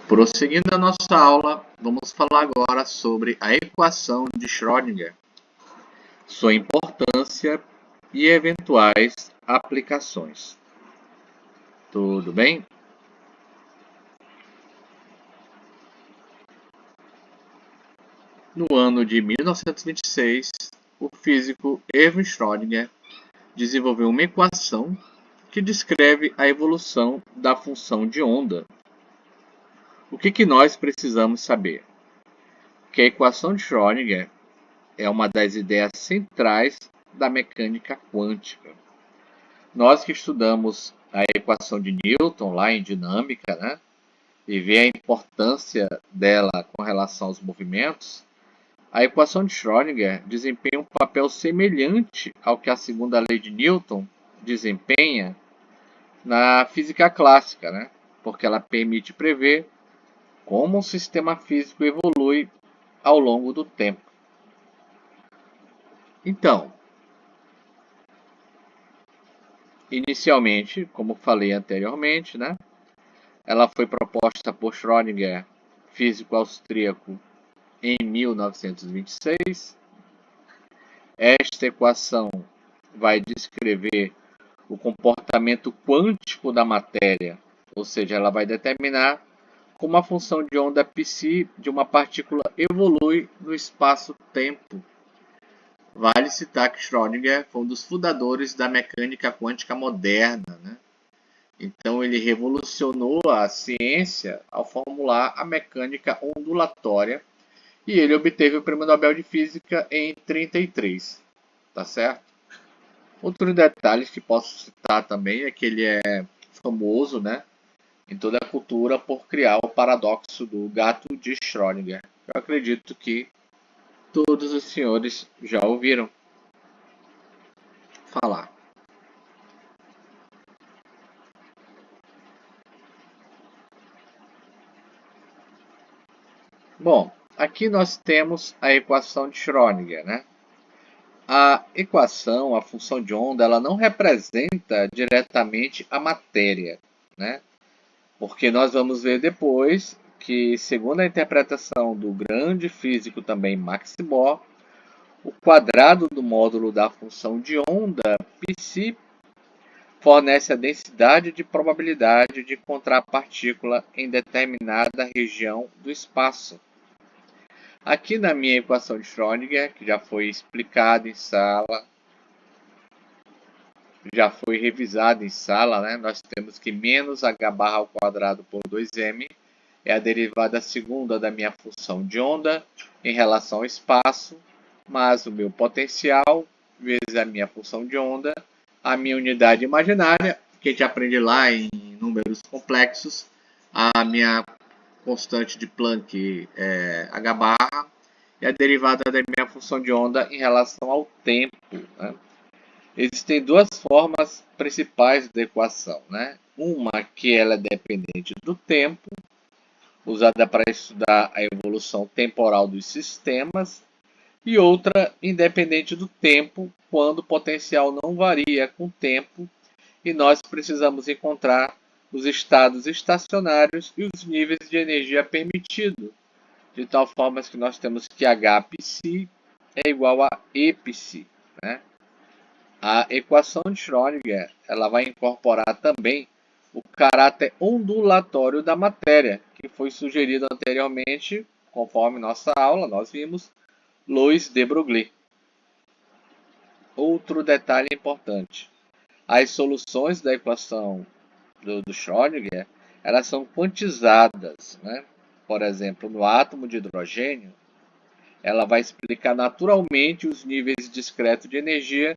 Prosseguindo a nossa aula, vamos falar agora sobre a equação de Schrödinger, sua importância e eventuais aplicações. Tudo bem? No ano de 1926, o físico Erwin Schrödinger desenvolveu uma equação que descreve a evolução da função de onda. O que nós precisamos saber? Que a equação de Schrödinger é uma das ideias centrais da mecânica quântica. Nós que estudamos a equação de Newton lá em dinâmica, né, e vê a importância dela com relação aos movimentos, a equação de Schrödinger desempenha um papel semelhante ao que a segunda lei de Newton desempenha na física clássica, né, porque ela permite prever como um sistema físico evolui ao longo do tempo. Então, inicialmente, como falei anteriormente, né, ela foi proposta por Schrödinger, físico austríaco, em 1926. Esta equação vai descrever o comportamento quântico da matéria, ou seja, ela vai determinar como a função de onda psi de uma partícula evolui no espaço-tempo. Vale citar que Schrödinger foi um dos fundadores da mecânica quântica moderna, né? Então ele revolucionou a ciência ao formular a mecânica ondulatória e ele obteve o Prêmio Nobel de Física em 1933, tá certo? Outro detalhe que posso citar também é que ele é famoso, né, em toda a cultura por criar o paradoxo do gato de Schrödinger. Eu acredito que todos os senhores já ouviram falar. Bom, aqui nós temos a equação de Schrödinger, né? A equação, a função de onda, ela não representa diretamente a matéria, né? Porque nós vamos ver depois que, segundo a interpretação do grande físico também Max Bohr, o quadrado do módulo da função de onda psi fornece a densidade de probabilidade de encontrar a partícula em determinada região do espaço. Aqui na minha equação de Schrödinger, que já foi explicada em sala, já foi revisada em sala, né? Nós temos que menos h barra ao quadrado por 2m é a derivada segunda da minha função de onda em relação ao espaço, mais o meu potencial vezes a minha função de onda, a minha unidade imaginária, que a gente aprende lá em números complexos, a minha constante de Planck h barra, e a derivada da minha função de onda em relação ao tempo, né? Existem duas formas principais da equação, né? Uma que ela é dependente do tempo, usada para estudar a evolução temporal dos sistemas, e outra independente do tempo, quando o potencial não varia com o tempo e nós precisamos encontrar os estados estacionários e os níveis de energia permitido, de tal forma que nós temos que Hψ é igual a Epsi, né? A equação de Schrödinger ela vai incorporar também o caráter ondulatório da matéria, que foi sugerido anteriormente, conforme nossa aula, nós vimos, Louis de Broglie. Outro detalhe importante, as soluções da equação do Schrödinger, elas são quantizadas, né? Por exemplo, no átomo de hidrogênio, ela vai explicar naturalmente os níveis discretos de energia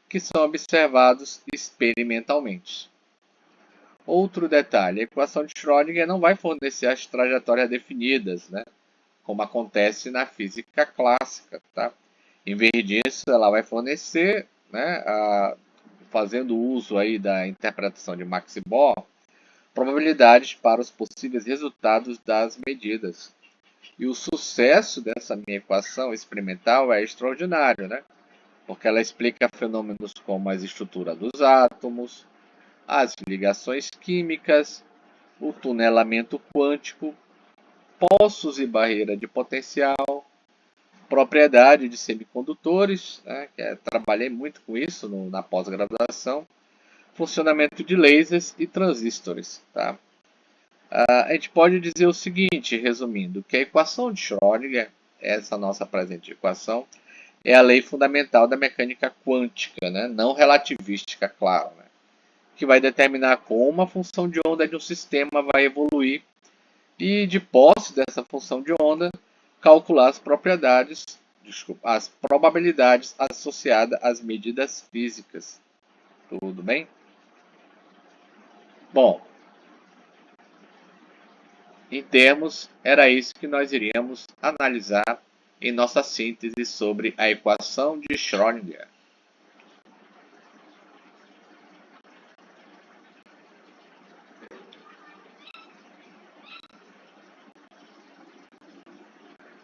que são observados experimentalmente. Outro detalhe, a equação de Schrödinger não vai fornecer as trajetórias definidas, né? Como acontece na física clássica, tá? Em vez disso, ela vai fornecer, né, fazendo uso aí da interpretação de Max Bohr, probabilidades para os possíveis resultados das medidas. E o sucesso dessa minha equação experimental é extraordinário, né? Porque ela explica fenômenos como a estrutura dos átomos, as ligações químicas, o tunelamento quântico poços e barreira de potencial, propriedade de semicondutores, né, trabalhei muito com isso na pós-graduação, funcionamento de lasers e transistores. Tá? A gente pode dizer o seguinte, resumindo, que a equação de Schrödinger, essa nossa presente equação, é a lei fundamental da mecânica quântica, né, não relativística, claro, né, que vai determinar como a função de onda de um sistema vai evoluir e, de posse dessa função de onda, calcular as probabilidades associadas às medidas físicas. Tudo bem? Bom, em termos, era isso que nós iríamos analisar em nossa síntese sobre a equação de Schrödinger.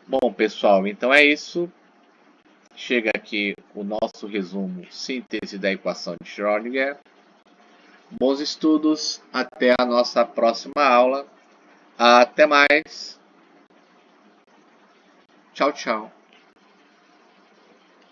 Bom, pessoal, então é isso. Chega aqui o nosso resumo, síntese da equação de Schrödinger. Bons estudos, até a nossa próxima aula. Até mais. Tchau, tchau.